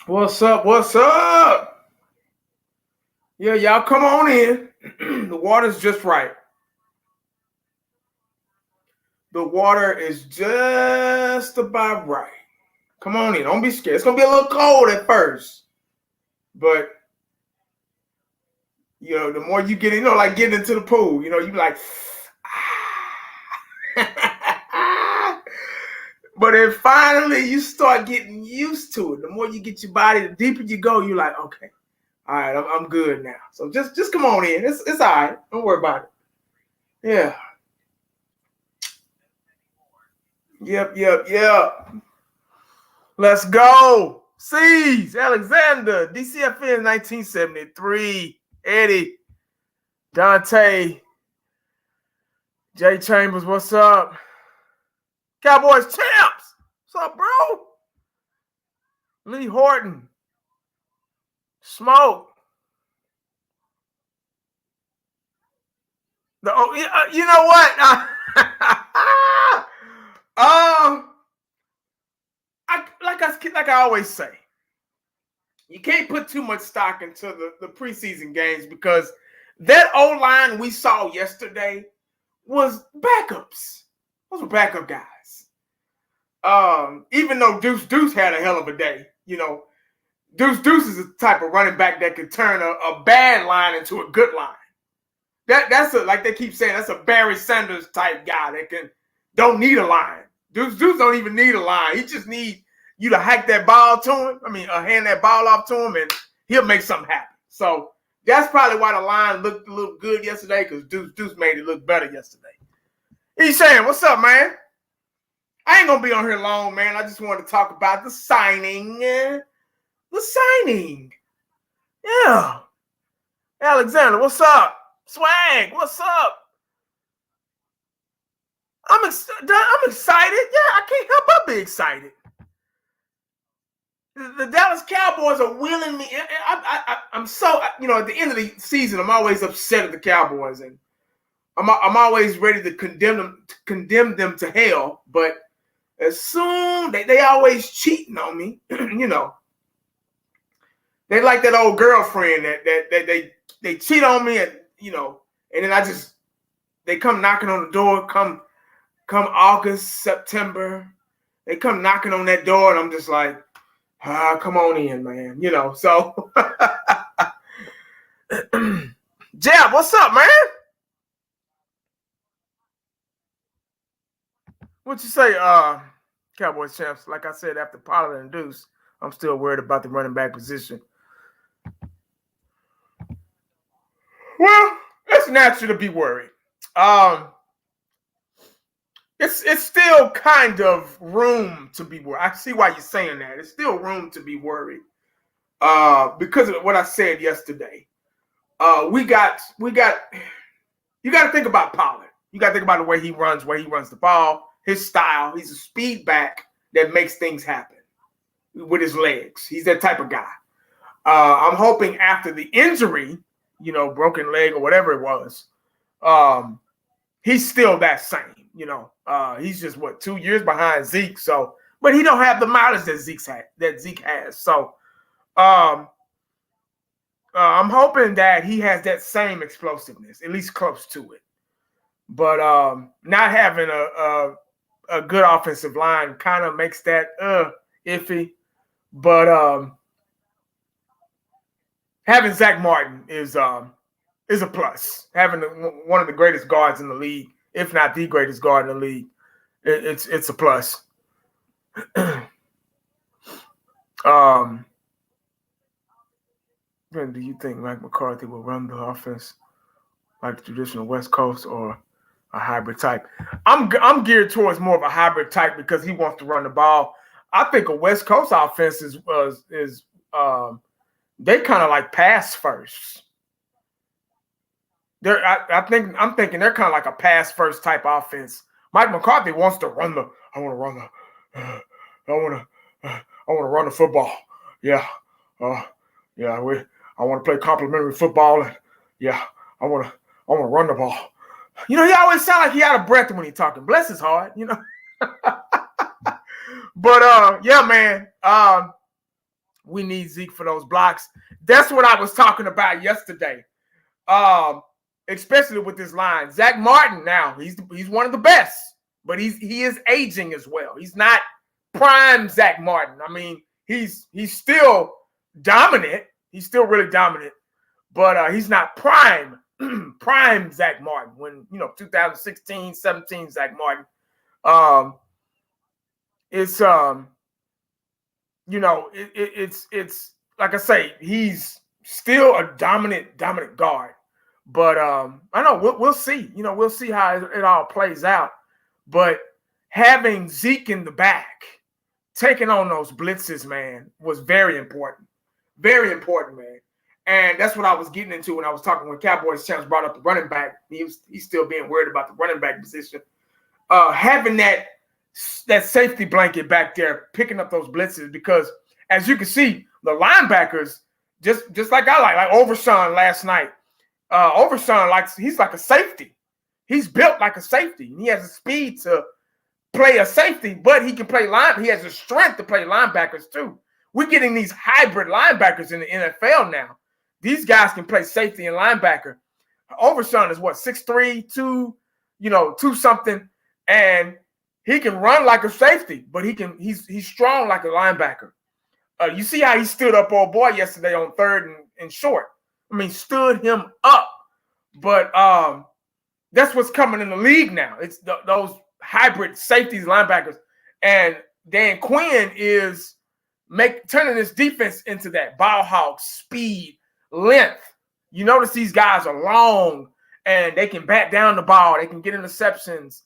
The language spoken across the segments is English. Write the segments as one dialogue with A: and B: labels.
A: What's up? What's up? Yeah, y'all come on in. The water's just right. The water is just about right. Come on in. Don't be scared. It's going to be a little cold at first. But, the more you get in, like getting into the pool, you be like, but then finally you start getting used to it. The more you get your body, the deeper you go, you're like, okay, all right, I'm good now. So just come on in. It's all right. Don't worry about it. Yeah. Yep. Let's go. C's, Alexander, DCFN 1973, Eddie, Dante, Jay Chambers, what's up? Cowboys champs, what's up, bro? Lee Horton, Smoke. You know what? Like I always say, you can't put too much stock into the preseason games because that O-line we saw yesterday was backups. Those were backup guys. Even though Deuce had a hell of a day, Deuce is the type of running back that could turn a bad line into a good line. That's like they keep saying, that's a Barry Sanders type guy that don't need a line. Deuce don't even need a line. He just needs you to hike that ball to him. Hand that ball off to him, and he'll make something happen. So that's probably why the line looked a little good yesterday, because Deuce made it look better yesterday. He's saying, what's up, man? I ain't going to be on here long, man. I just want to talk about the signing. The signing. Yeah. Alexander, what's up? Swag, what's up? I'm excited. Yeah, I can't help but be excited. The Dallas Cowboys are willing me. I'm so, at the end of the season, I'm always upset at the Cowboys, and I'm always ready to condemn them to hell. But as soon they always cheating on me, they like that old girlfriend that they cheat on me, and and then they come knocking on the door. Come August, September, they come knocking on that door, and I'm just like, come on in, man. So Jab, what's up, man? What you say, Cowboys champs? Like I said, after Pollard and Deuce, I'm still worried about the running back position. Well, it's natural to be worried. It's still kind of room to be worried. I see why you're saying that. It's still room to be worried. Because of what I said yesterday. You got to think about Pollard. You got to think about the way he runs the ball, his style. He's a speed back that makes things happen with his legs. He's that type of guy. I'm hoping after the injury, broken leg or whatever it was, he's still that same. He's just 2 years behind Zeke. So, but he don't have the mileage that Zeke has. So, I'm hoping that he has that same explosiveness, at least close to it. But not having a good offensive line kind of makes that iffy. But having Zack Martin is a plus. Having one of the greatest guards in the league, if not the greatest guard in the league, it's a plus. Ben, do you think Mike McCarthy will run the offense like the traditional West Coast or a hybrid type? I'm geared towards more of a hybrid type because he wants to run the ball. I think a West Coast offense is they kind of like pass first. I'm thinking they're kind of like a pass first type offense. Mike McCarthy wants to run the. I want to run the football. Yeah, yeah. I want to play complimentary football, and yeah, I want to run the ball. He always sound like he out of breath when he's talking. Bless his heart, But yeah, man. We need Zeke for those blocks. That's what I was talking about yesterday. Especially with this line. Zack Martin now, he's one of the best, but he is aging as well. He's not prime Zack Martin. I mean, he's still dominant. He's still really dominant, but he's not prime Zack Martin. When 2016, 17 Zack Martin. It's it's like I say, he's still a dominant guard. But I know we'll see. We'll see how it all plays out. But having Zeke in the back, taking on those blitzes, man, was very important. Very important, man. And that's what I was getting into when I was talking when Cowboys champs brought up the running back. He's still being worried about the running back position. Having that safety blanket back there, picking up those blitzes, because as you can see, the linebackers, just like I like Overshawn last night. Overshawn, he's like a safety. He's built like a safety. He has the speed to play a safety, but he can play line. He has the strength to play linebackers too. We're getting these hybrid linebackers in the NFL now. These guys can play safety and linebacker. Overshawn is what, 6'3", 2 something, and he can run like a safety, but he's strong like a linebacker. You see how he stood up old boy yesterday on third and short. I mean, stood him up. But that's what's coming in the league now. It's those hybrid safeties, linebackers. And Dan Quinn is turning this defense into that ball hawk, speed, length. You notice these guys are long, and they can bat down the ball. They can get interceptions.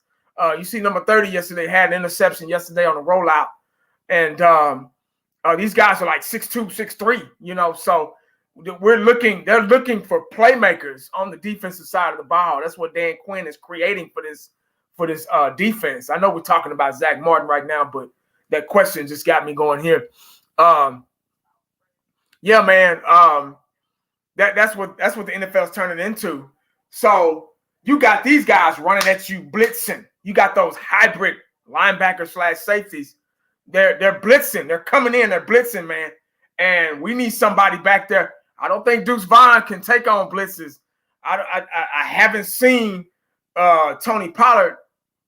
A: You see number 30 yesterday had an interception yesterday on the rollout. And these guys are like 6'2", 6'3", so they're looking for playmakers on the defensive side of the ball. That's what Dan Quinn is creating for this defense. I know we're talking about Zack Martin right now, but that question just got me going here. Yeah, man. That's what the NFL is turning into. So you got these guys running at you, blitzing. You got those hybrid linebackers / safeties. They're blitzing. They're coming in. They're blitzing, man. And we need somebody back there. I don't think Deuce Vaughn can take on blitzes. I haven't seen Tony Pollard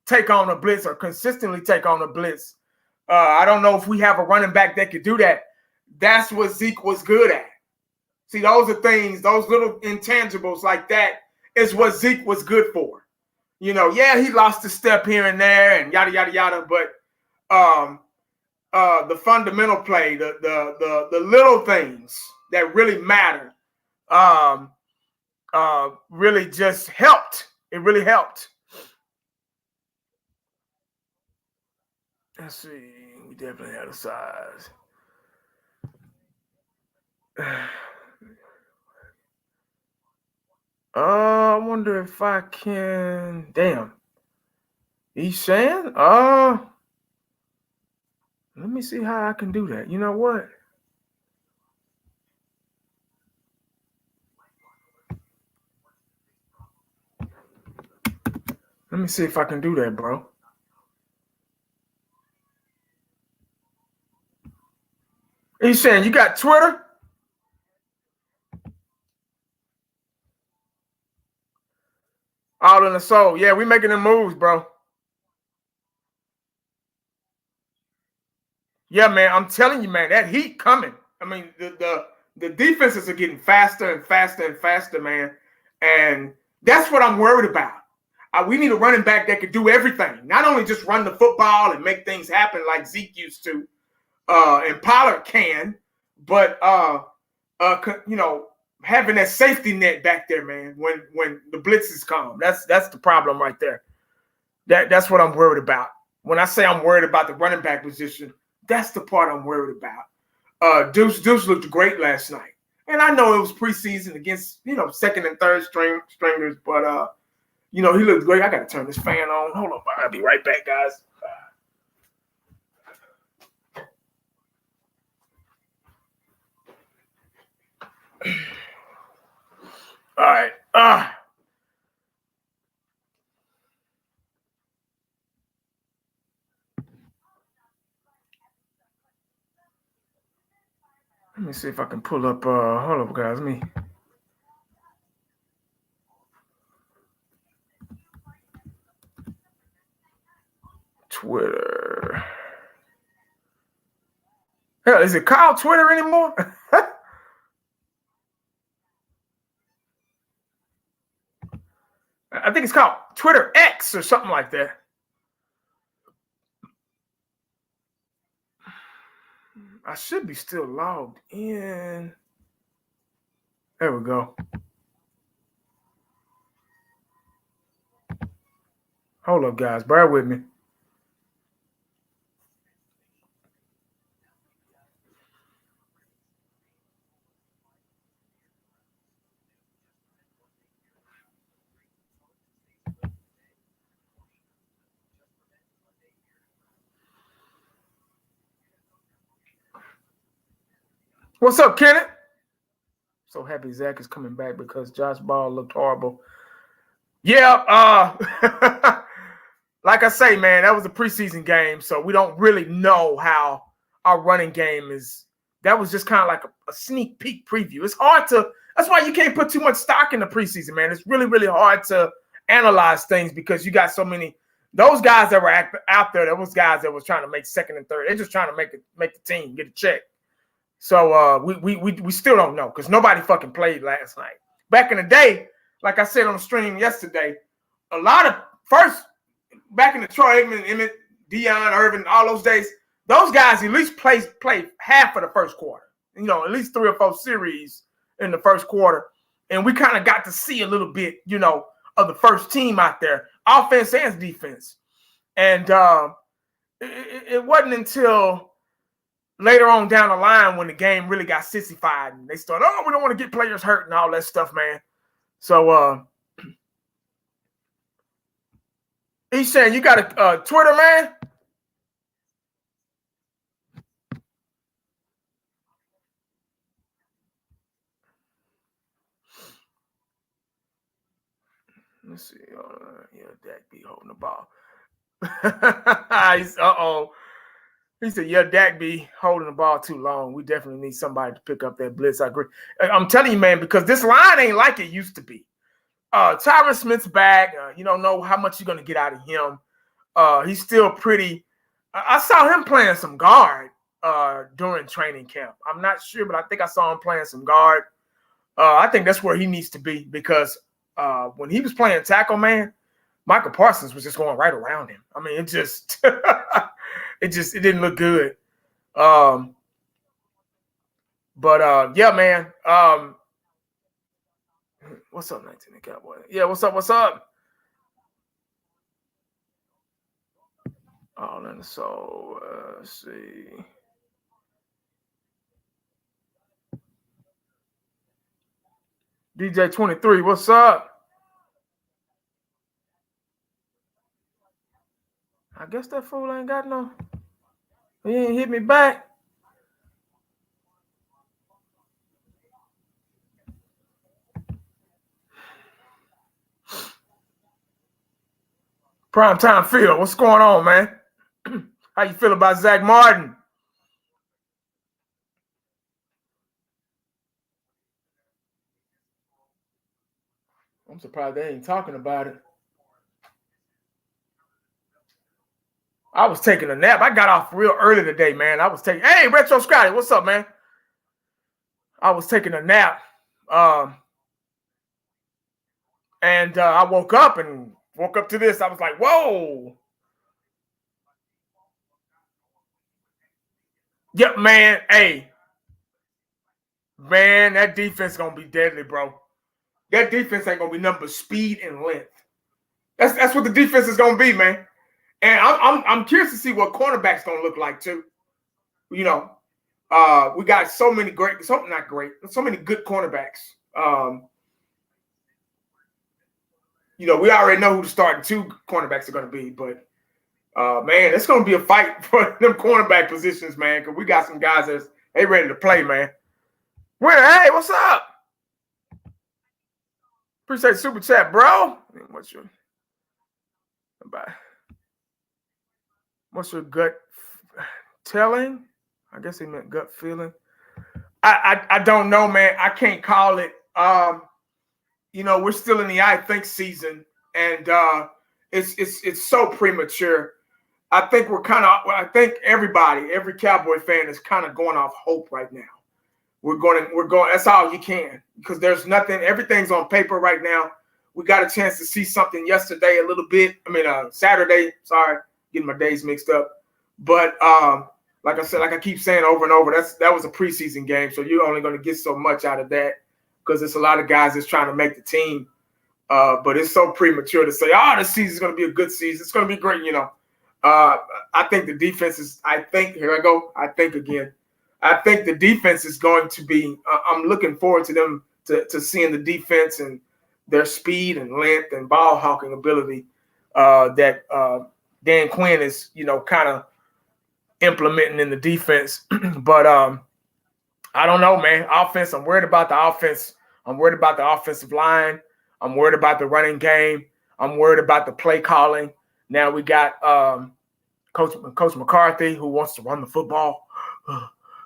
A: take on a blitz or consistently take on a blitz. I don't know if we have a running back that could do that. That's what Zeke was good at. See, those are things, those little intangibles like that is what Zeke was good for. Yeah, he lost a step here and there and yada, yada, yada, but the fundamental play, the little things that really matter, really just helped. It really helped. Let's see. We definitely had a size. I wonder if I can. Damn. He's saying, let me see how I can do that. You know what? Let me see if I can do that, bro. He's saying, you got Twitter? All in the soul. Yeah, we making them moves, bro. Yeah, man, I'm telling you, man, that heat coming. I mean, the defenses are getting faster and faster and faster, man. And that's what I'm worried about. We need a running back that could do everything. Not only just run the football and make things happen like Zeke used to, and Pollard can, but having that safety net back there, man, when the blitzes come. That's the problem right there. That's what I'm worried about. When I say I'm worried about the running back position, that's the part I'm worried about. Deuce looked great last night. And I know it was preseason against, second and third stringers, but he looked great. I gotta turn this fan on. Hold on, I'll be right back, guys. All right. Let me see if I can pull up. Hold up, guys. Twitter. Hell, is it called Twitter anymore? I think it's called Twitter X or something like that. I should be still logged in. There we go. Hold up, guys. Bear with me. What's up, Kenneth? So happy Zach is coming back because Josh Ball looked horrible. Yeah, like I say, man, that was a preseason game, so we don't really know how our running game is. That was just kind of like a sneak peek preview. It's hard to. That's why you can't put too much stock in the preseason, man. It's really, really hard to analyze things because you got so many. Those guys that were out there, those guys that was trying to make second and third, they're just trying to make the team, get a check. So we still don't know because nobody fucking played last night. Back in the day, like I said on the stream yesterday, a lot of back in the Troy Aikman, Emmett, Deion, Irvin, all those days, those guys at least played half of the first quarter. At least 3 or 4 series in the first quarter. And we kind of got to see a little bit, of the first team out there, offense and defense. And it wasn't until later on down the line when the game really got sissified and they started, we don't want to get players hurt and all that stuff, man. So he's saying you got a Twitter, man? Let's see. Dak be holding the ball. He said, Dak be holding the ball too long. We definitely need somebody to pick up that blitz. I agree. I'm telling you, man, because this line ain't like it used to be. Tyron Smith's back. You don't know how much you're going to get out of him. He's still pretty. I saw him playing some guard during training camp. I'm not sure, but I think I saw him playing some guard. I think that's where he needs to be because when he was playing tackle, man, Michael Parsons was just going right around him. I mean, it just it didn't look good. Yeah, man. What's up, 19 Cowboy? Yeah, what's up? And so let's see. DJ 23, what's up? I guess that fool ain't got no. He ain't hit me back. Primetime Phil, what's going on, man? How you feel about Zack Martin? I'm surprised they ain't talking about it. I was taking a nap. I got off real early today, man. Hey, Retro Scotty, what's up, man? I was taking a nap. And I woke up to this. I was like, whoa. Yep, man. Hey, Man, that defense is gonna be deadly, bro. That defense ain't gonna be nothing but speed and length. That's what the defense is gonna be, man. And I'm curious to see what cornerback's gonna look like too. You know, we got so many so many good cornerbacks. We already know who the starting two cornerbacks are gonna be, but man, it's gonna be a fight for them cornerback positions, man. Because we got some guys that's ready to play, man. Hey, what's up? Appreciate the super chat, bro. What's your gut telling? I guess he meant gut feeling. I don't know, man. I can't call it. We're still in the I think season, and it's so premature. I think every Cowboy fan is kind of going off hope right now. We're going. That's all you can, because there's nothing. Everything's on paper right now. We got a chance to see something yesterday, a little bit. Saturday. Sorry, getting my days mixed up. But like I said, like I keep saying over and over, that was a preseason game, so you're only going to get so much out of that, because it's a lot of guys that's trying to make the team. But it's so premature to say, this season's going to be a good season. It's going to be great, I think the defense is. Here I go. I think again. I think the defense is going to be. I'm looking forward to them to seeing the defense and their speed and length and ball hawking ability that Dan Quinn is, kind of implementing in the defense. But I don't know, man. Offense. I'm worried about the offense. I'm worried about the offensive line. I'm worried about the running game. I'm worried about the play calling. Now we got Coach McCarthy, who wants to run the football.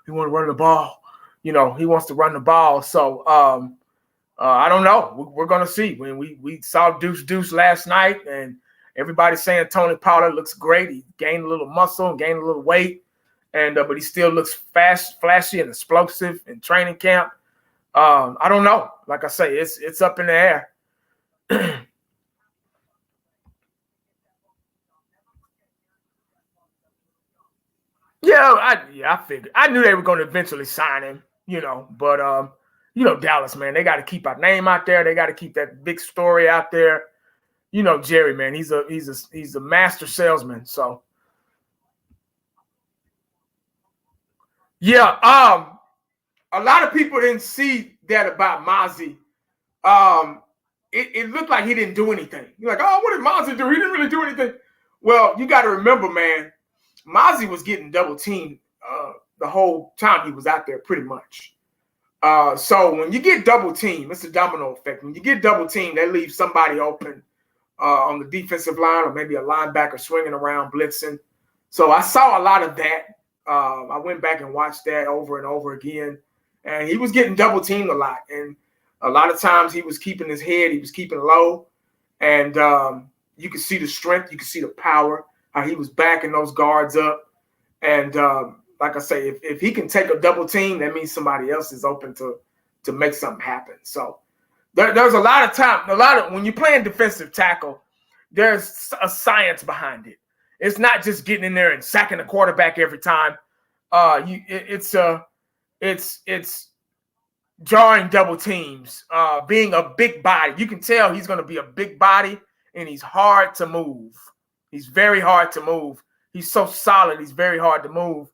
A: He wants to run the ball. He wants to run the ball. So I don't know. We're going to see. When we saw Deuce last night, and everybody's saying Tony Pollard looks great. He gained a little muscle and gained a little weight, and but he still looks flashy and explosive in training camp. I don't know. Like I say, it's up in the air. I figured. I knew they were going to eventually sign him, but Dallas, man, they got to keep our name out there. They got to keep that big story out there. Jerry, man, he's a master salesman. So yeah, a lot of people didn't see that about Mozzie. It looked like he didn't do anything. You're like, what did Mozzie do? He didn't really do anything. Well, you got to remember, man, Mozzie was getting double teamed the whole time he was out there, pretty much. So when you get double teamed, it's a domino effect. When you get double teamed, they leave somebody open on the defensive line, or maybe a linebacker swinging around, blitzing. So I saw a lot of that. I went back and watched that over and over again, and he was getting double teamed a lot. And a lot of times he was keeping his head, he was keeping low, and you could see the strength, you could see the power, how he was backing those guards up. And like I say, if he can take a double team, that means somebody else is open to make something happen. So there's a lot of time, when you're playing defensive tackle, there's a science behind it. It's not just getting in there and sacking the quarterback every time. It's drawing double teams, being a big body. You can tell he's going to be a big body, and he's hard to move. He's very hard to move. He's so solid. He's very hard to move,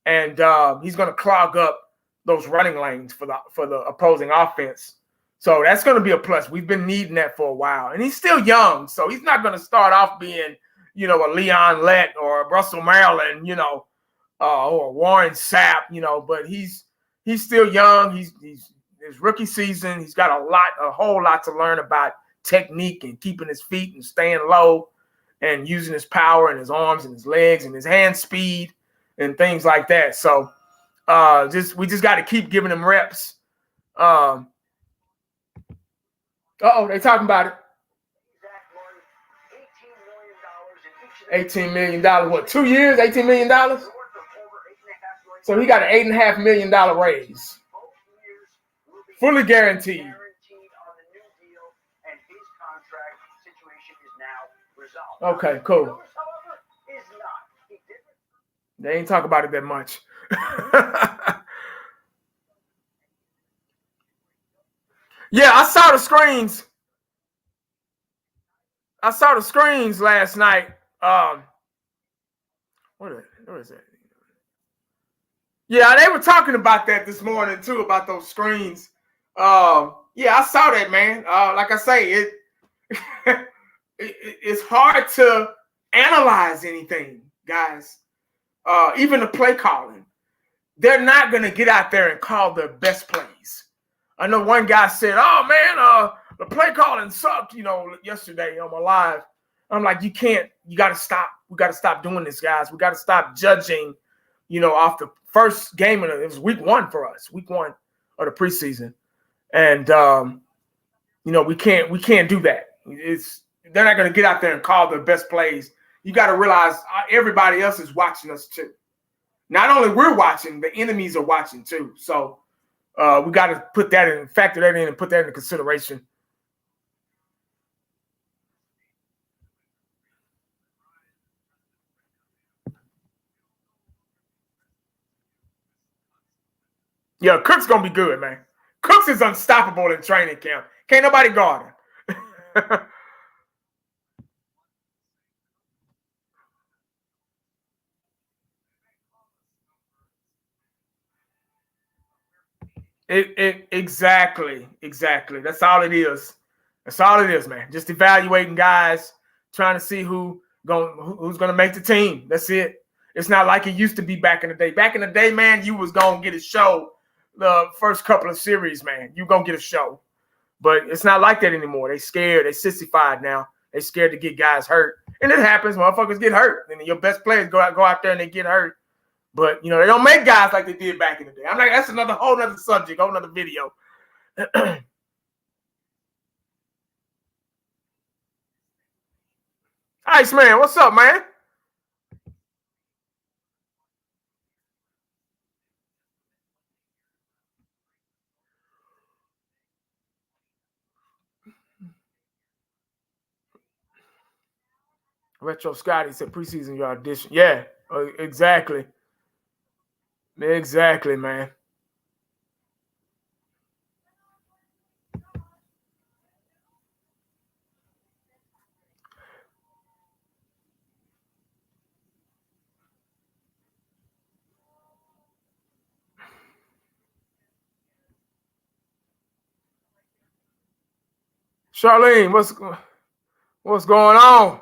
A: and he's going to clog up those running lanes for the opposing offense. So that's going to be a plus. We've been needing that for a while, and he's still young, so he's not going to start off being, a Leon Lett or a Russell Maryland, or Warren Sapp, but he's still young. He's his rookie season. He's got a whole lot to learn about technique and keeping his feet and staying low and using his power and his arms and his legs and his hand speed and things like that. So we just got to keep giving him reps. They talking about it. $18 million. What, 2 years, $18 million? So he got an $8.5 million raise. Fully guaranteed. Okay, cool. They ain't talk about it that much. Yeah, I saw the screens. I saw the screens last night. What is that? Yeah, they were talking about that this morning too, about those screens. Yeah, I saw that, man. Like I say, it's hard to analyze anything, guys. Even the play calling, they're not gonna get out there and call their best plays. I know one guy said, "Oh man, the play calling sucked," yesterday on my live. I'm like, you got to stop. We got to stop doing this, guys. We got to stop judging, off the first game it was week 1 for us, week 1 of the preseason, and we can't do that. They're not going to get out there and call their best plays. You got to realize everybody else is watching us too. Not only we're watching, the enemies are watching too. So we got to factor that in and put that into consideration. Yeah, Cook's gonna be good, man. Cooks is unstoppable in training camp. Can't nobody guard him. Exactly. That's all it is. That's all it is, man. Just evaluating guys, trying to see who's gonna make the team. That's it. It's not like it used to be back in the day. Back in the day, man, you was gonna get a show the first couple of series, man. You gonna get a show. But it's not like that anymore. They scared. They sissified now. They scared to get guys hurt. And it happens. Motherfuckers get hurt. And your best players go out there and they get hurt. But, they don't make guys like they did back in the day. I'm like, that's whole nother subject, whole nother video. Iceman, what's up, man? Retro Scotty said preseason your audition. Yeah, exactly. Exactly, man. Charlene, what's going on?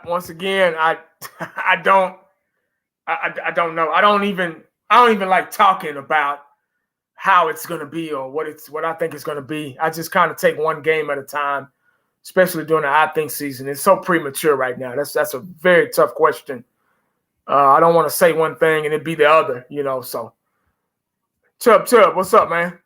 A: Once again, I I don't know. I don't even like talking about how it's going to be or what I think it's going to be. I just kind of take one game at a time, especially during the I think season. It's so premature right now. That's a very tough question. I don't want to say one thing and it be the other, so. Chubb, what's up, man?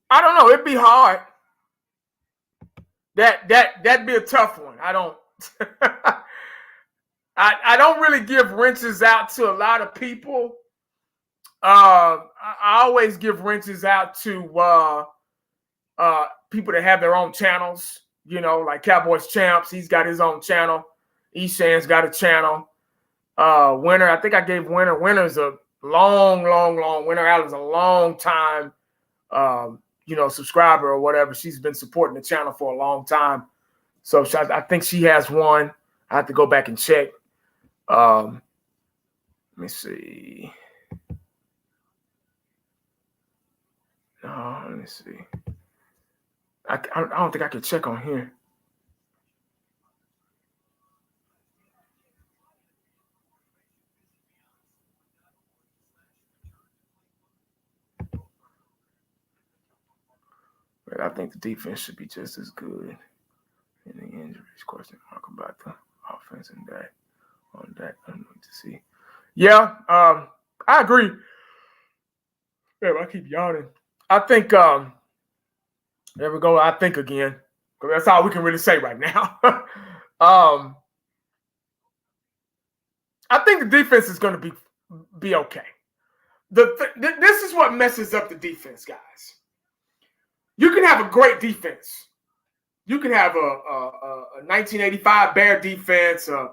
A: I don't know. It'd be hard. That'd be a tough one. I don't I don't really give wrenches out to a lot of people. I always give wrenches out to people that have their own channels, like Cowboys Champs. He's got his own channel. Eshan's got a channel. Winter, I think I gave Winter. Winter's a long. Winter Allen's a long time, subscriber or whatever. She's been supporting the channel for a long time. So I think she has one. I have to go back and check. Let me see. Let me see. I don't think I can check on here. But I think the defense should be just as good. And the injuries, question mark about the offense and that. On that, I'm going to see. Yeah, I agree. Man, I keep yawning. I think there we go. I think again. That's all we can really say right now. I think the defense is going to be okay. This is what messes up the defense, guys. You can have a great defense. You can have a 1985 Bear defense, a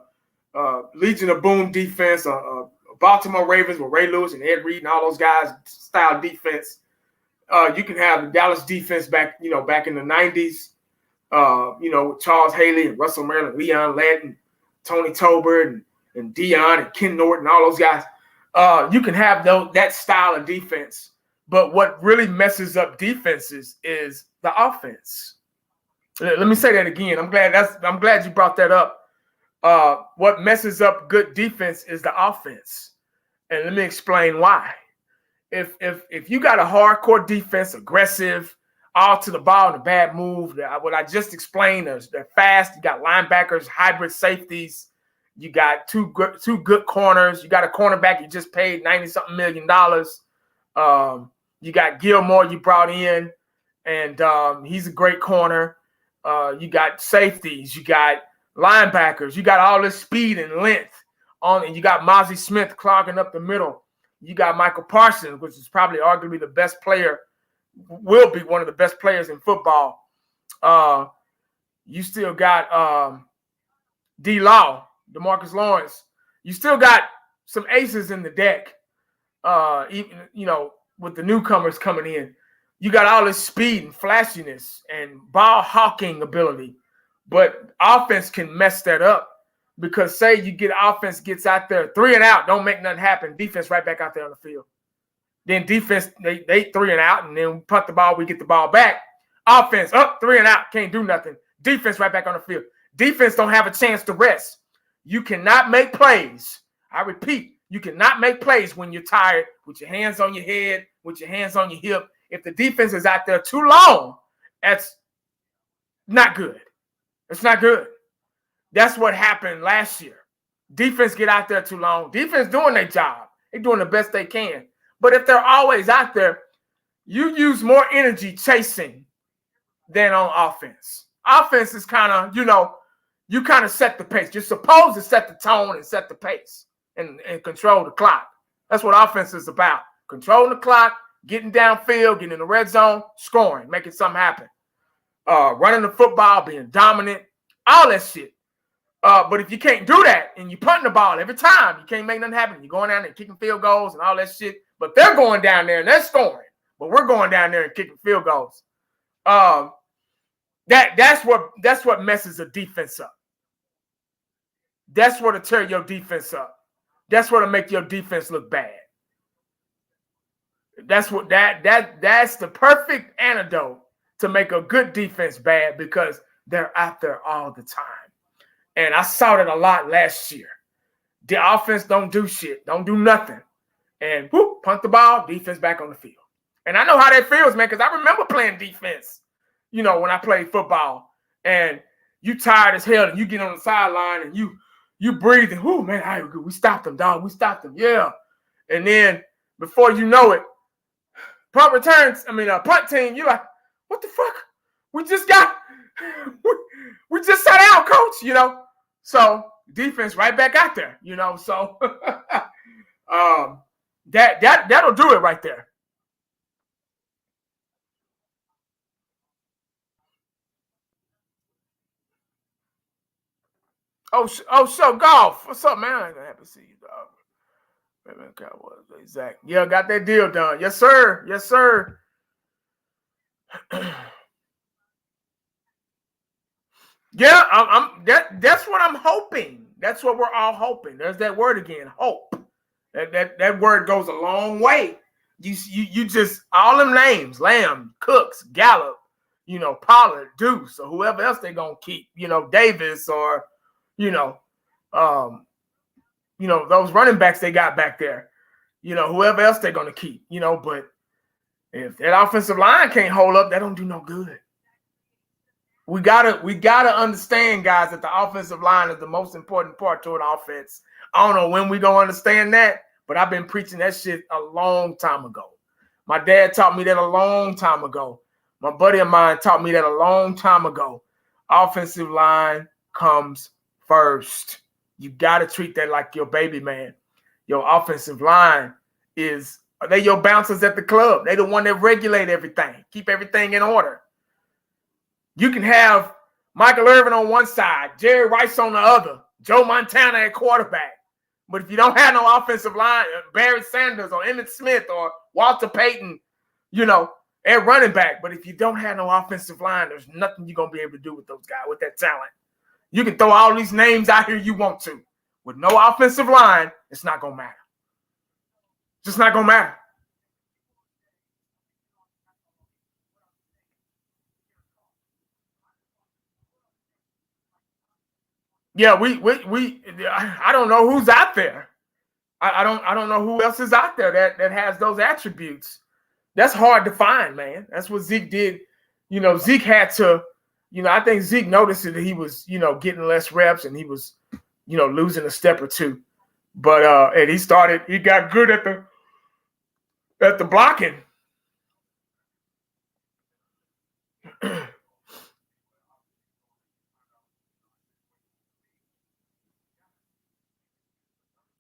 A: Legion of Boom defense, a Baltimore Ravens with Ray Lewis and Ed Reed and all those guys style defense. You can have the Dallas defense back in the 90s, with Charles Haley and Russell Maryland, Leon Lett and Tony Tolbert and Dion and Ken Norton, all those guys. You can have that style of defense. But what really messes up defenses is the offense. Let me say that again. I'm glad you brought that up. What messes up good defense is the offense. And let me explain why. If you got a hardcore defense, aggressive, all to the ball and a bad move, what I just explained, they're fast. You got linebackers, hybrid safeties. You got two good corners. You got a cornerback you just paid $90-something million. You got Gilmore you brought in, and he's a great corner. You got safeties. You got linebackers. You got all this speed and length and you got Mozzie Smith clogging up the middle. You got Michael Parsons, which is probably arguably the best player, will be one of the best players in football. You still got D-Law, DeMarcus Lawrence. You still got some aces in the deck, even, with the newcomers coming in. You got all this speed and flashiness and ball hawking ability. But offense can mess that up because say you get offense gets out there 3 and out, don't make nothing happen. Defense right back out there on the field. Then defense, they 3 and out, and then we punt the ball, we get the ball back. Offense up 3 and out, can't do nothing. Defense right back on the field. Defense don't have a chance to rest. You cannot make plays. I repeat, you cannot make plays when you're tired with your hands on your head, with your hands on your hip. If the defense is out there too long, that's not good. It's not good. That's what happened last year. Defense get out there too long. Defense doing their job. They're doing the best they can. But if they're always out there, you use more energy chasing than on offense. Offense is kind of, you kind of set the pace. You're supposed to set the tone and set the pace and control the clock. That's what offense is about. Controlling the clock, getting downfield, getting in the red zone, scoring, making something happen. Running the football, being dominant, all that shit. But if you can't do that and you're punting the ball every time, you can't make nothing happen. You're going down there kicking field goals and all that shit. But they're going down there and they're scoring. But we're going down there and kicking field goals. That's what messes a defense up. That's what'll tear your defense up. That's what'll make your defense look bad. That's the perfect antidote to make a good defense bad because they're out there all the time. And I saw it a lot last year. The offense don't do shit, don't do nothing. And whoop, punt the ball, defense back on the field. And I know how that feels, man, because I remember playing defense, when I played football. And you tired as hell and you get on the sideline and you breathing. Whoo, man, all right, we stopped them, dog. We stopped them, yeah. And then before you know it, punt team, you're like, what the fuck? We just sat out, coach, So defense right back out there, So that'll do it right there. So golf. What's up, man? I'm happy to see you, dog. Man, Cowboys Zack. Yeah, got that deal done. Yes, sir. Yes, sir. Yeah, that's what I'm hoping. That's what we're all hoping. There's that word again, hope. That word goes a long way. You just all them names, Lamb, Cooks, Gallup, Pollard, Deuce, or whoever else they're gonna keep, Davis, or those running backs they got back there, whoever else they're gonna keep, but if that offensive line can't hold up, that don't do no good. We gotta understand, guys, that the offensive line is the most important part to an offense. I don't know when we gonna understand that, but I've been preaching that shit a long time ago. My dad taught me that a long time ago. My buddy of mine taught me that a long time ago. Offensive line comes first. You got to treat that like your baby, man. Your offensive line are they your bouncers at the club? They the one that regulate everything, keep everything in order. You can have Michael Irvin on one side, Jerry Rice on the other, Joe Montana at quarterback. But if you don't have no offensive line, Barry Sanders or Emmitt Smith or Walter Payton, at running back. But if you don't have no offensive line, there's nothing you're going to be able to do with those guys, with that talent. You can throw all these names out here you want to. With no offensive line, it's not going to matter. Just not going to matter. Yeah, I don't know who's out there. I don't know who else is out there that has those attributes. That's hard to find, man. That's what Zeke did. Zeke had to, I think Zeke noticed that he was, getting less reps and he was, losing a step or two. But and he got good at the blocking.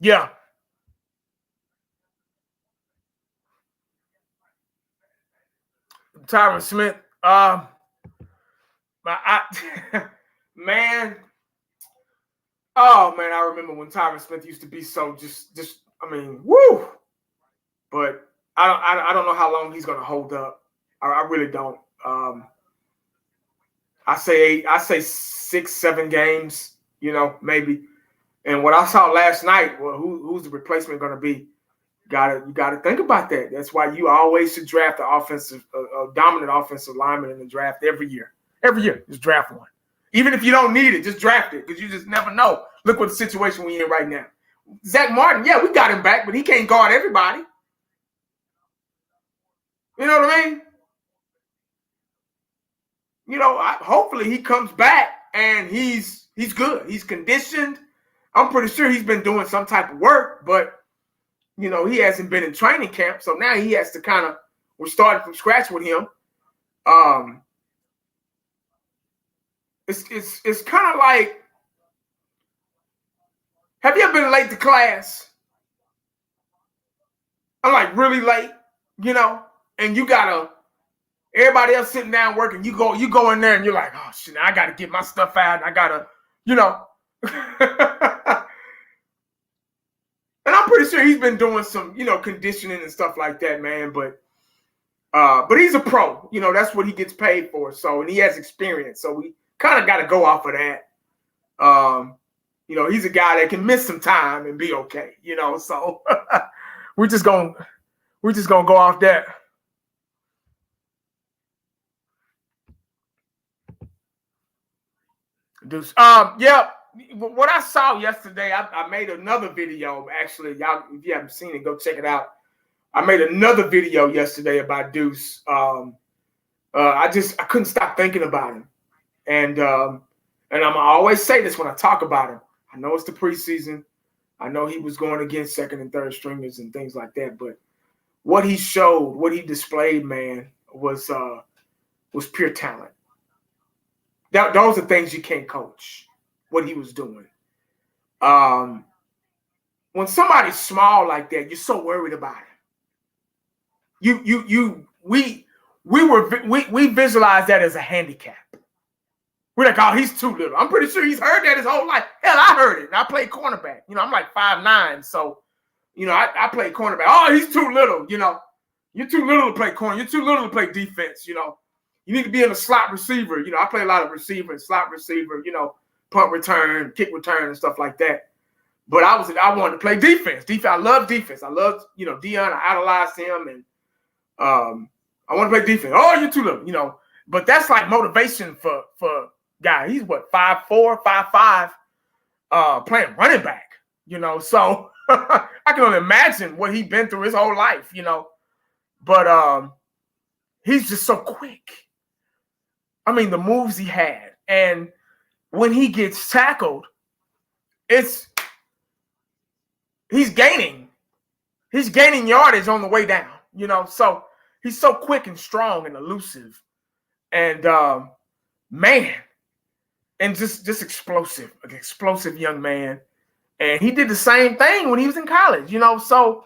A: Yeah. Tyron Smith. Man. Oh man, I remember when Tyron Smith used to be so woo. But I don't know how long he's gonna hold up. I really don't. I say 6-7 games, maybe. And what I saw last night, well, who's the replacement going to be? You gotta think about that. That's why you always should draft a dominant offensive lineman in the draft every year. Every year, just draft one. Even if you don't need it, just draft it because you just never know. Look what the situation we're in right now. Zack Martin, yeah, we got him back, but he can't guard everybody. You know what I mean? Hopefully he comes back and he's good. He's conditioned. I'm pretty sure he's been doing some type of work, but he hasn't been in training camp, so now he has to we're starting from scratch with him. It's kind of like, have you ever been late to class? I'm like really late, and you gotta. Everybody else sitting down working, you go in there and you're like, oh shit, I gotta get my stuff out. And I gotta, And I'm pretty sure he's been doing some, conditioning and stuff like that, man. But he's a pro, that's what he gets paid for. So, and he has experience. So we kind of got to go off of that. He's a guy that can miss some time and be okay, So we're just gonna go off that. Deuce. Yeah. What I saw yesterday, I made another video. Actually, y'all, if you haven't seen it, go check it out. I made another video yesterday about Deuce. I couldn't stop thinking about him, and I'm always say this when I talk about him. I know it's the preseason. I know he was going against second and third stringers and things like that, but what he showed, what he displayed, man, was pure talent. Those are things you can't coach. What he was doing. When somebody's small like that, you're so worried about it. We visualize that as a handicap. We're like, oh, he's too little. I'm pretty sure he's heard that his whole life. Hell, I heard it. And I played cornerback. I'm like 5'9", so I played cornerback. Oh, he's too little. You're too little to play corner. You're too little to play defense. You need to be in a slot receiver. I play a lot of receiver and slot receiver. Punt return, kick return, and stuff like that. But I wanted to play defense. I love defense. I love, Deion. I idolized him, and I want to play defense. Oh, you're too little, But that's like motivation for guy. He's what, 5'4", 5'5", playing running back. So I can only imagine what he's been through his whole life. But he's just so quick. I mean, the moves he had, and when he gets tackled, he's gaining yardage on the way down, so he's so quick and strong and elusive and man, and just explosive, an explosive young man. And he did the same thing when he was in college, So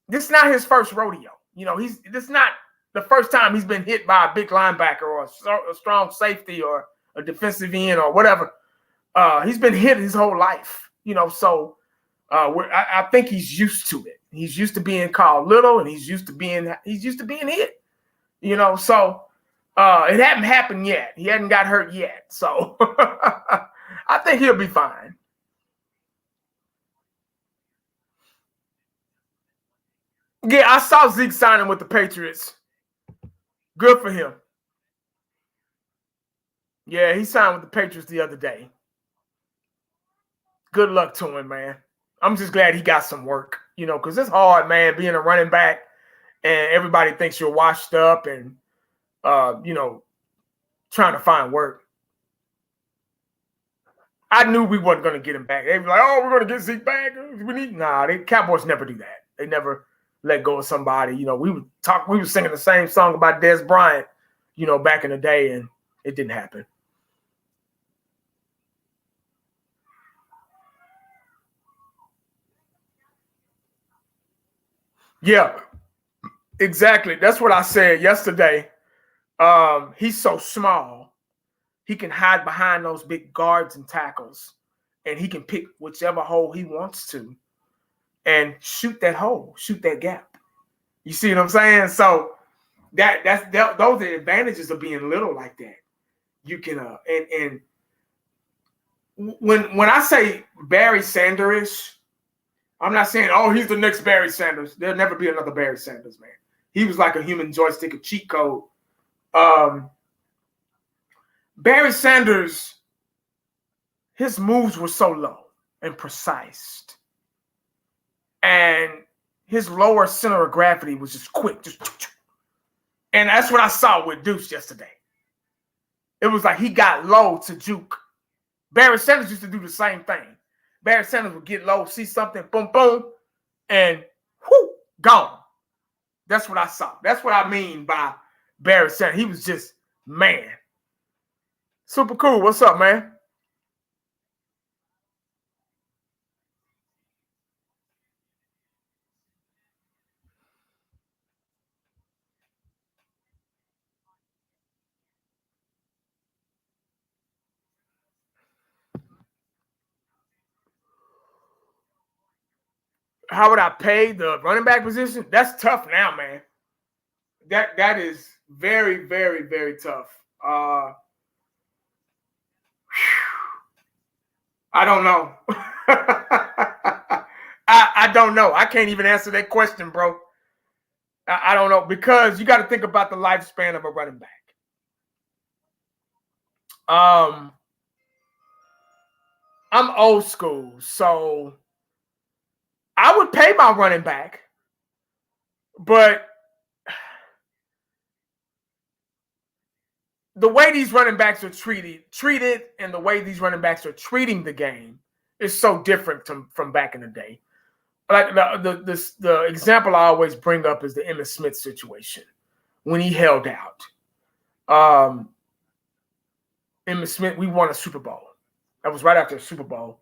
A: this is not his first rodeo. This is not the first time he's been hit by a big linebacker or a strong safety or a defensive end or whatever. He's been hit his whole life, So I think he's used to it. He's used to being called little, and he's used to being hit. So it hadn't happened yet. He hadn't got hurt yet. So I think he'll be fine. Yeah, I saw Zeke signing with the Patriots. Good for him. Yeah, he signed with the Patriots the other day. Good luck to him, man. I'm just glad he got some work, because it's hard, man, being a running back and everybody thinks you're washed up and, trying to find work. I knew we wasn't going to get him back. They were like, oh, we're going to get Zeke back. The Cowboys never do that. They never let go of somebody. We were singing the same song about Des Bryant, back in the day, and it didn't happen. Yeah, exactly. That's what I said yesterday. He's so small. He can hide behind those big guards and tackles, and he can pick whichever hole he wants to and shoot that hole, shoot that gap. You see what I'm saying? So those are the advantages of being little like that. You can and when I say Barry Sanders, I'm not saying, oh, he's the next Barry Sanders. There'll never be another Barry Sanders, man. He was like a human joystick, a cheat code. Barry Sanders, his moves were so low and precise. And his lower center of gravity was just quick. And that's what I saw with Deuce yesterday. It was like he got low to juke. Barry Sanders used to do the same thing. Barry Sanders would get low, see something, boom, boom, and whoo, gone. That's what I saw. That's what I mean by Barry Sanders. He was just, man. Super cool. What's up, man? How would I pay the running back position? That's tough now, man. That is very, very, very tough. I don't know. I don't know. I can't even answer that question, bro. I don't know, because you got to think about the lifespan of a running back. I'm old school, so I would pay my running back, but the way these running backs are treated and the way these running backs are treating the game is so different from back in the day. Like the example I always bring up is the Emmitt Smith situation when he held out. Emmitt Smith, we won a Super Bowl. That was right after the Super Bowl,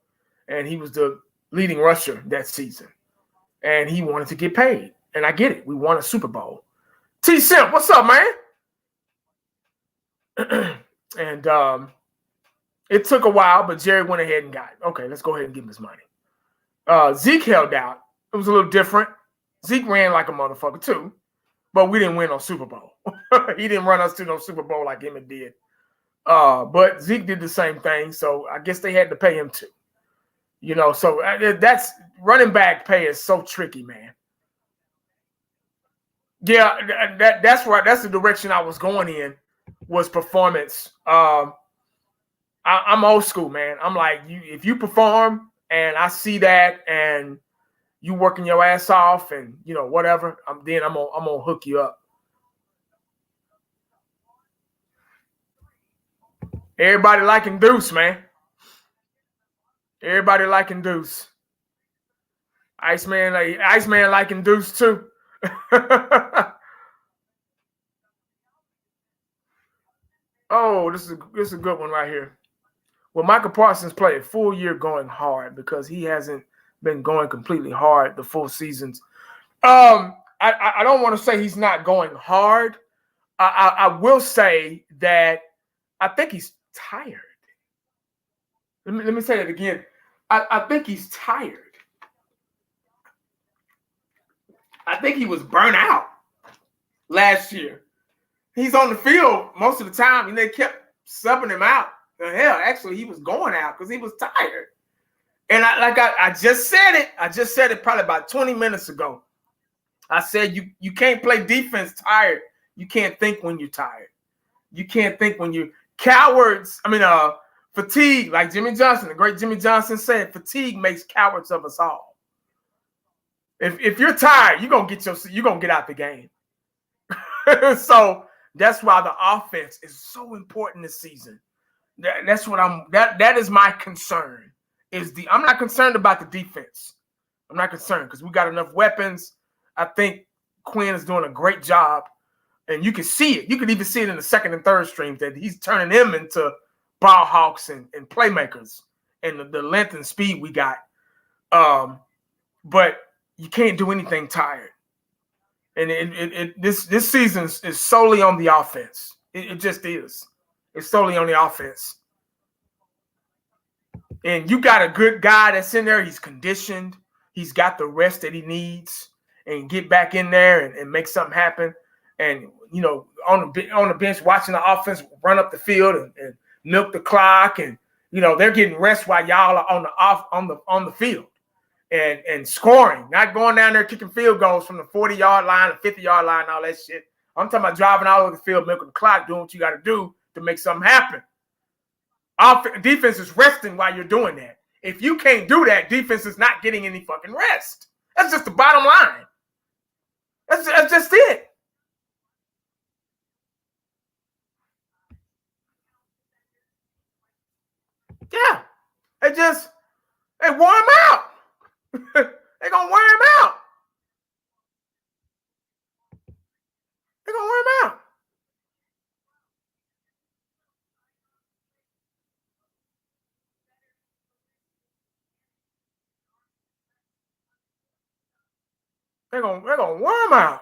A: and he was the leading rusher that season, and he wanted to get paid. And I get it. We won a Super Bowl. T Simp, what's up, man? And it took a while, but Jerry went ahead and got it. Okay, let's go ahead and give him his money. Zeke held out. It was a little different. Zeke ran like a motherfucker too, but we didn't win no Super Bowl. He didn't run us to no Super Bowl like Emmett did. But Zeke did the same thing, so I guess they had to pay him too. So that's running back pay is so tricky, man. Yeah, that's right. That's the direction I was going in, was performance. I'm old school, man. I'm like, if you perform and I see that and you working your ass off and whatever, I'm gonna hook you up. Everybody liking Deuce, man. Everybody liking Deuce. Iceman liking Deuce too. Oh, this is a good one right here. Well, Michael Parsons played a full year going hard because he hasn't been going completely hard the full seasons. I don't want to say he's not going hard. I will say that I think he's tired. Let me say that again. I think he's tired. I think he was burnt out last year. He's on the field most of the time, and they kept subbing him out. Hell, actually, he was going out because he was tired. And I just said it. I just said it probably about 20 minutes ago. I said you can't play defense tired. You can't think when you're tired. You can't think when you're cowards. Fatigue, like Jimmy Johnson, the great Jimmy Johnson said, fatigue makes cowards of us all. If you're tired, you're gonna get out the game. So that's why the offense is so important this season. That is my concern. I'm not concerned about the defense. I'm not concerned because we got enough weapons. I think Quinn is doing a great job, and you can see it. You can even see it in the second and third streams that he's turning them into ball hawks and playmakers, and the length and speed we got. But you can't do anything tired. And this season is solely on the offense. It just is. It's solely on the offense. And you got a good guy that's in there. He's conditioned. He's got the rest that he needs, and get back in there and make something happen. And on the bench, watching the offense run up the field and milk the clock, and they're getting rest while y'all are on the field and scoring, not going down there kicking field goals from the 40-yard line, the 50-yard line, all that shit. I'm talking about driving all over the field, milking the clock, doing what you got to do to make something happen. Defense is resting while you're doing that. If you can't do that, defense is not getting any fucking rest. That's just the bottom line. That's just it. Yeah. They wore him out. They're going to wear him out. They're going to wear him out. They're gonna wear him out.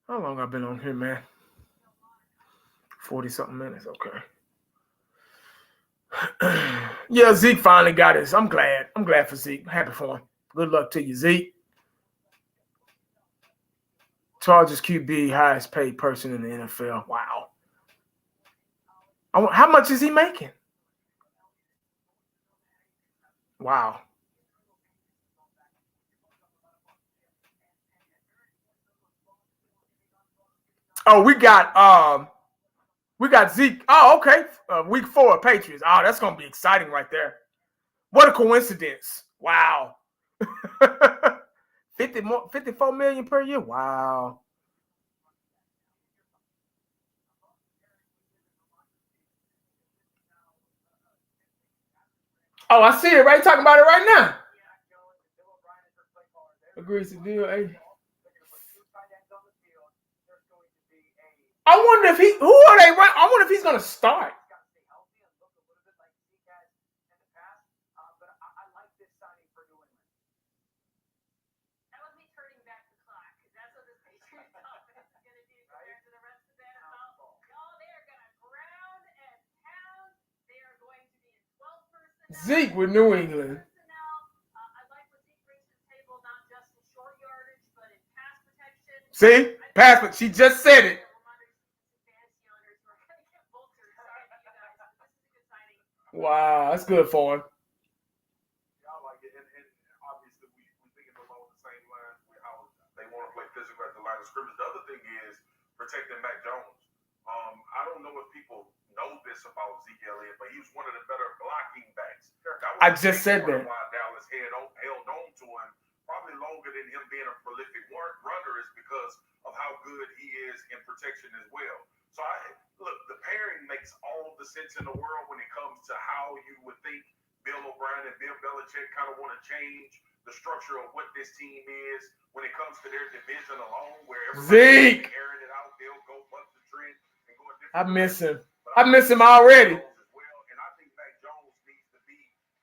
A: How long I've been on here, man? 40-something minutes. Okay. Yeah, Zeke finally got his. I'm glad. I'm glad for Zeke. Happy for him. Good luck to you, Zeke. Chargers QB, highest paid person in the NFL. Wow. How much is he making? Wow. Oh, we got Zeke. Oh, okay. Week 4 Patriots. Oh, that's gonna be exciting right there. What a coincidence. Wow. 54 million per year. Wow. Oh, I see it right. Talking about it right now. Agrees to deal. I wonder if who are they? I wonder if he's gonna start. Zeke with New England. See? Pass, but she just said it. Wow, that's good for him.
B: Obviously, we thinking along the same lines with how they want to play physical at the line of scrimmage. The other thing is protecting Mac Jones. I don't know if people know this about Zeke Elliott, but he was one of the better blocking backs.
A: I just said that.
B: Why Dallas held on to him probably longer than him being a prolific runner is because of how good he is in protection as well. So look, the pairing makes all the sense in the world when it comes to how you would think Bill O'Brien and Bill Belichick kind of want to change the structure of what this team is when it comes to their division alone, where everybody's airing it out, they'll go bust the trend and go a different
A: I miss him.
B: But
A: I miss him already.
B: And I think Mac Jones needs to be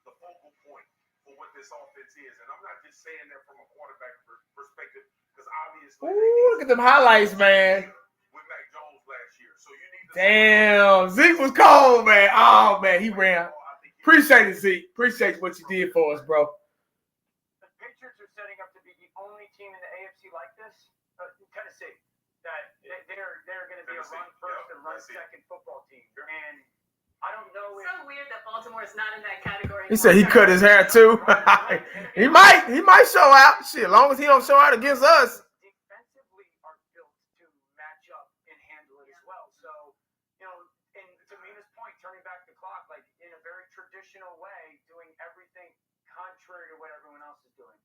B: the focal point for what this offense is. And I'm not just saying that from a quarterback perspective, because obviously
A: look at them highlights, man.
B: With Mac Jones last year. So you need to
A: damn, Zeke was cold, man. Oh man, he ran. Appreciate it, Zeke. Appreciate what you did for us, bro.
C: The Patriots are setting up to be the only team in the AFC like this. Tennessee, that they're going to be a run first and run second football team, and I don't know.
D: It's so weird that Baltimore is not in that category.
A: He said he cut his hair too. he might show out. Shit, as long as he don't show out against us.
C: Defensively are built to match up and handle it as well. So, and to Mina's point, turning back the clock, like in a very traditional way, doing everything contrary to what everyone else is doing.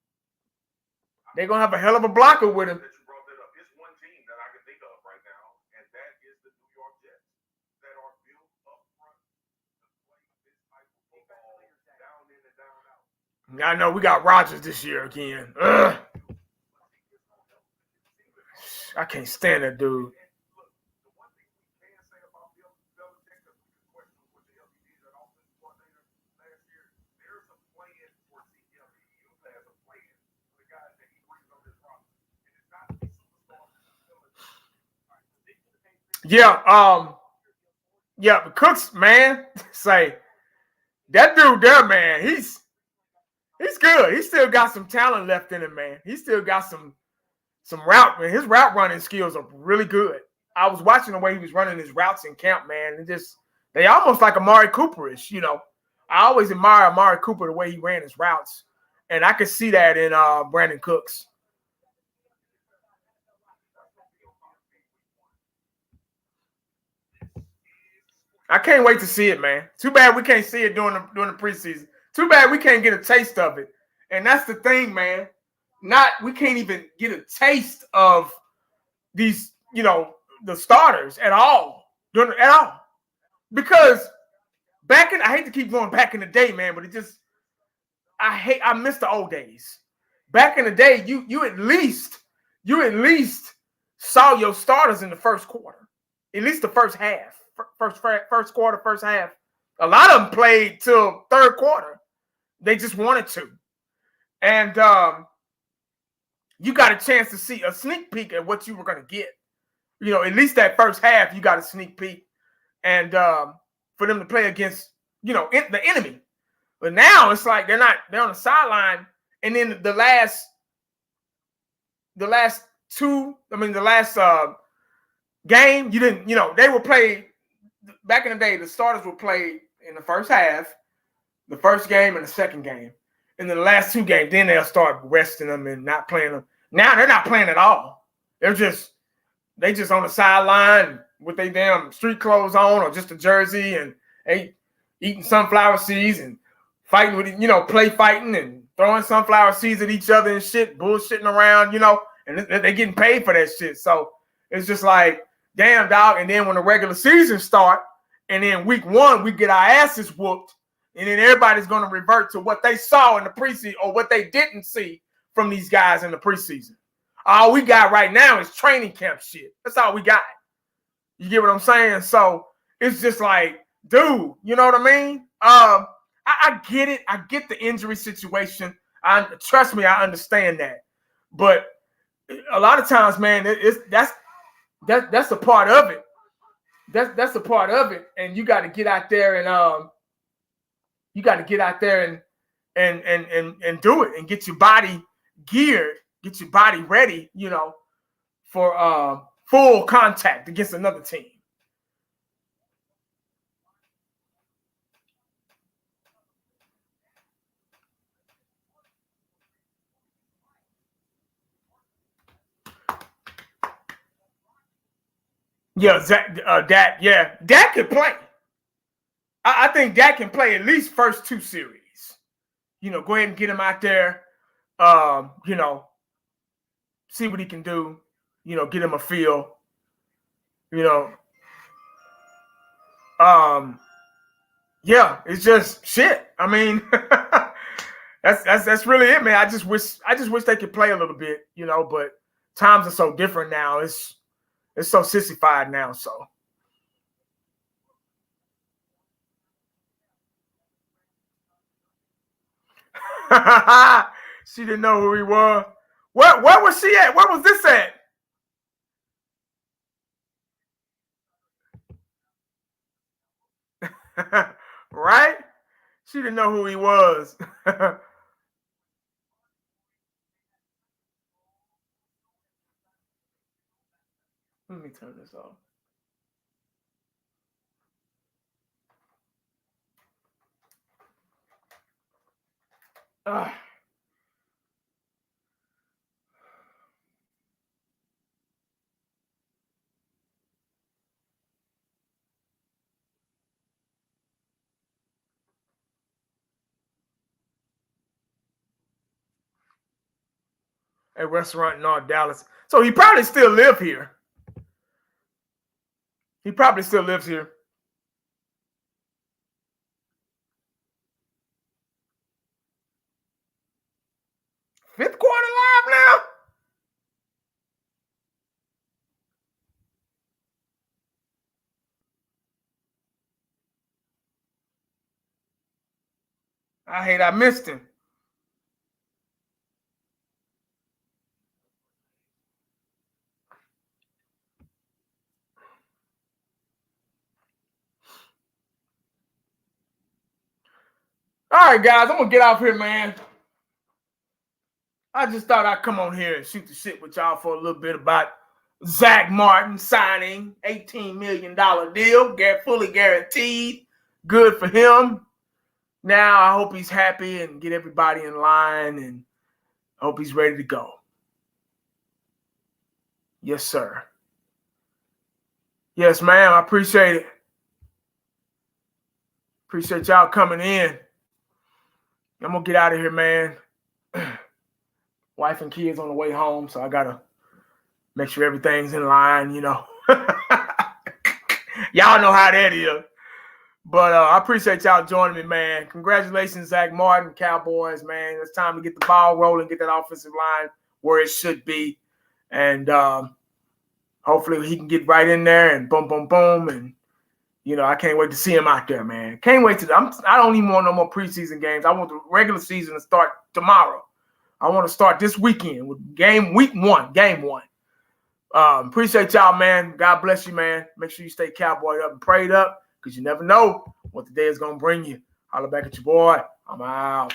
A: They're gonna have a hell of a blocker with him. I know we got Rodgers this year again. Ugh. I can't stand that dude. Yeah, but Cooks, man, say that dude there, man, he's good. He still got some talent left in him, man. He still got some route, man. His route running skills are really good. I was watching the way he was running his routes in camp, man. They almost like Amari Cooper-ish, I always admire Amari Cooper the way he ran his routes. And I could see that in Brandon Cooks. I can't wait to see it, man. Too bad we can't see it during the preseason. Too bad we can't get a taste of it. And that's the thing, man. We can't even get a taste of these, the starters at all. Because I hate to keep going back in the day, man, but I miss the old days. Back in the day, you at least saw your starters in the first quarter. At least the first half. First quarter, first half. A lot of them played till third quarter. They just wanted to. And you got a chance to see a sneak peek at what you were going to get. At least that first half, you got a sneak peek. And for them to play against, the enemy. But now it's like they're on the sideline. And then the last game, you didn't, they were played. Back in the day, the starters were played in the first half, the first game and the second game. And then the last two games, then they'll start resting them and not playing them. Now they're not playing at all. They just on the sideline with their damn street clothes on or just a jersey and they eating sunflower seeds and fighting with, play fighting and throwing sunflower seeds at each other and shit, bullshitting around, and they're getting paid for that shit. So it's just like, damn, dog. And then when the regular season start, and then week 1, we get our asses whooped, and then everybody's going to revert to what they saw in the preseason or what they didn't see from these guys in the preseason. All we got right now is training camp shit. That's all we got. You get what I'm saying? So it's just like, dude, you know what I mean? I get it. I get the injury situation. Trust me, I understand that. But a lot of times, man, that's a part of it. That's a part of it, and you got to get out there and and do it and get your body geared, get your body ready, for full contact against another team. Yeah, Dak could play. I think Dak can play at least first 2 series. Go ahead and get him out there. See what he can do. Get him a feel. Yeah, it's just shit. I mean, that's really it, man. I just wish they could play a little bit, but times are so different now. It's so sissified now, so. She didn't know who he was. Where was she at? Where was this at? Right? She didn't know who he was. Let me turn this off. A restaurant in North Dallas. So he probably still live here. He probably still lives here. Fifth quarter live now? I hate I missed him. All right, guys, I'm going to get off here, man. I just thought I'd come on here and shoot the shit with y'all for a little bit about Zack Martin signing $18 million deal, fully guaranteed. Good for him. Now I hope he's happy and get everybody in line, and I hope he's ready to go. Yes, sir. Yes, ma'am. I appreciate it. Appreciate y'all coming in. I'm going to get out of here, man. Wife and kids on the way home, so I got to make sure everything's in line, you know. Y'all know how that is. But I appreciate y'all joining me, man. Congratulations, Zack Martin, Cowboys, man. It's time to get the ball rolling, get that offensive line where it should be. And hopefully he can get right in there and boom, boom, boom. And, you know, I can't wait to see him out there, man. Can't wait to – I don't even want no more preseason games. I want the regular season to start tomorrow. I want to start this weekend with game one. Appreciate y'all, man. God bless you, man. Make sure you stay cowboyed up and prayed up, because you never know what the day is going to bring you. Holla back at your boy. I'm out.